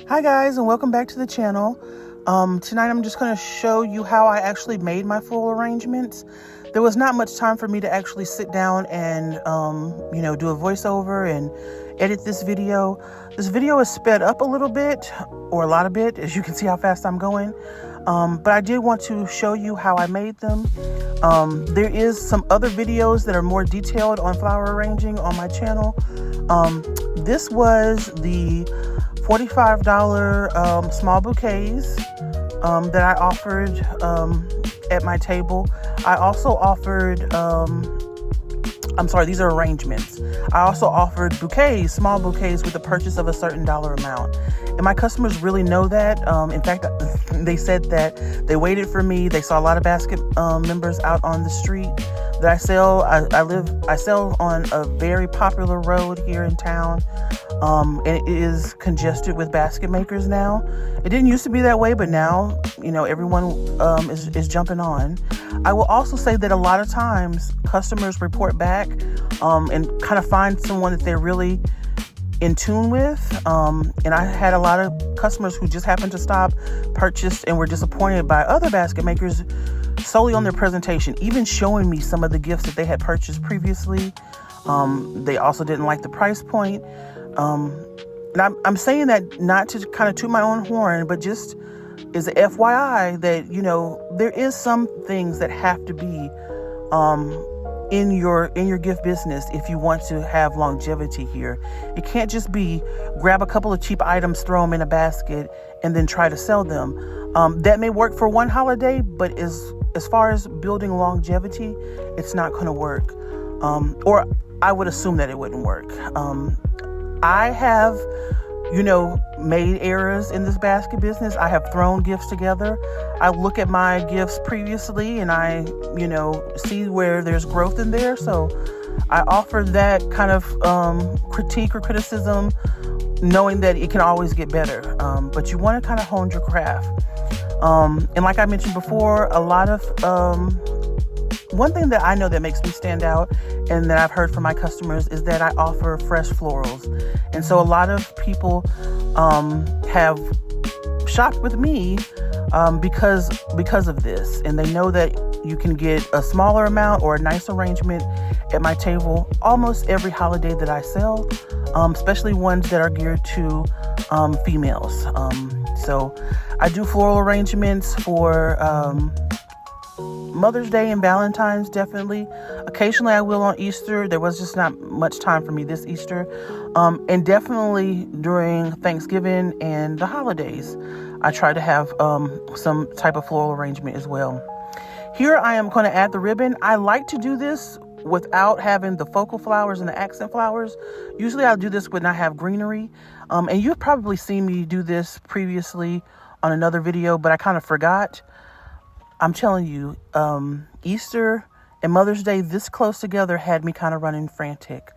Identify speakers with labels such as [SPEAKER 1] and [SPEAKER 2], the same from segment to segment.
[SPEAKER 1] Hi guys, and welcome back to the channel. Tonight I'm just going to show you how I actually made my full arrangements. There was not much time for me to actually sit down and do a voiceover and edit this video. This video is sped up a little bit, or a lot of bit, as you can see how fast I'm going. But I did want to show you how I made them. There is some other videos that are more detailed on flower arranging on my channel. This was the $45 small bouquets that I offered at my table. I also offered, these are arrangements. I also offered bouquets, small bouquets with the purchase of a certain dollar amount. And my customers really know that. In fact, they said that they waited for me. They saw a lot of basket members out on the street that I sell. I sell on a very popular road here in town. And it is congested with basket makers now. It didn't used to be that way, but now, everyone is jumping on. I will also say that a lot of times customers report back and kind of find someone that they're really in tune with. And I had a lot of customers who just happened to stop, purchased, and were disappointed by other basket makers solely on their presentation, even showing me some of the gifts that they had purchased previously. They also didn't like the price point. And I'm saying that not to kind of toot my own horn, but just as a FYI that, there is some things that have to be in your gift business if you want to have longevity here. It can't just be grab a couple of cheap items, throw them in a basket, and then try to sell them. That may work for one holiday, but as far as building longevity, it's not going to work. Or I would assume that it wouldn't work. I have, made errors in this basket business. I have thrown gifts together. I look at my gifts previously and I, see where there's growth in there. So I offer that kind of critique or criticism, knowing that it can always get better. But you want to kind of hone your craft. And like I mentioned before, a lot of one thing that I know that makes me stand out and that I've heard from my customers is that I offer fresh florals. And so a lot of people have shopped with me because of this. And they know that you can get a smaller amount or a nice arrangement at my table almost every holiday that I sell, especially ones that are geared to females. So I do floral arrangements for Mother's Day and Valentine's, definitely. Occasionally I will on Easter. There was just not much time for me this Easter. And definitely during Thanksgiving and the holidays, I try to have some type of floral arrangement as well. Here I am going to add the ribbon. I like to do this without having the focal flowers and the accent flowers. Usually I'll do this when I have greenery. And you've probably seen me do this previously on another video, but I kind of forgot. I'm telling you, Easter and Mother's Day this close together had me kind of running frantic.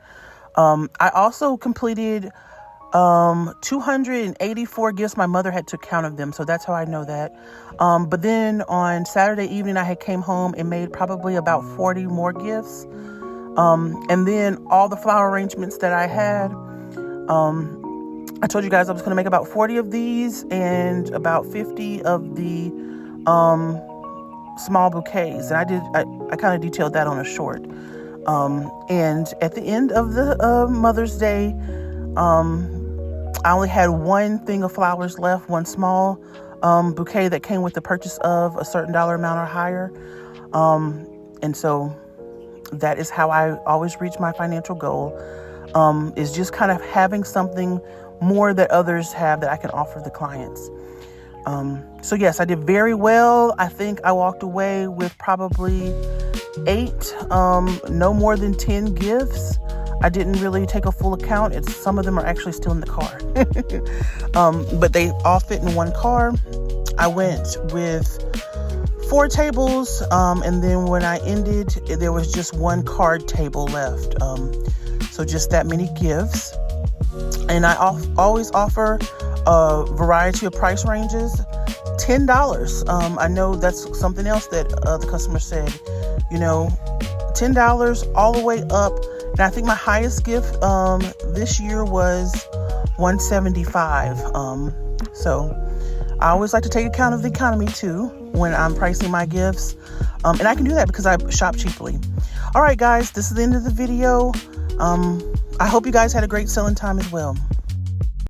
[SPEAKER 1] I also completed 284 gifts. My mother had took count of them, so that's how I know that. But then on Saturday evening, I had came home and made probably about 40 more gifts. And then all the flower arrangements that I had, I told you guys I was going to make about 40 of these and about 50 of the small bouquets. And I kind of detailed that on a short. And at the end of the Mother's Day, I only had one thing of flowers left, one small bouquet that came with the purchase of a certain dollar amount or higher. And so that is how I always reach my financial goal, is just kind of having something more that others have that I can offer the clients. So yes, I did very well. I think I walked away with probably 8, no more than 10 gifts. I didn't really take a full account. Some of them are actually still in the car. But they all fit in one car. I went with 4 tables. And then when I ended, there was just one card table left. So just that many gifts. And I always offer a variety of price ranges. $10. I know that's something else that the customer said, $10 all the way up. And I think my highest gift this year was $175. So I always like to take account of the economy too when I'm pricing my gifts. And I can do that because I shop cheaply. All right, guys, this is the end of the video. I hope you guys had a great selling time as well.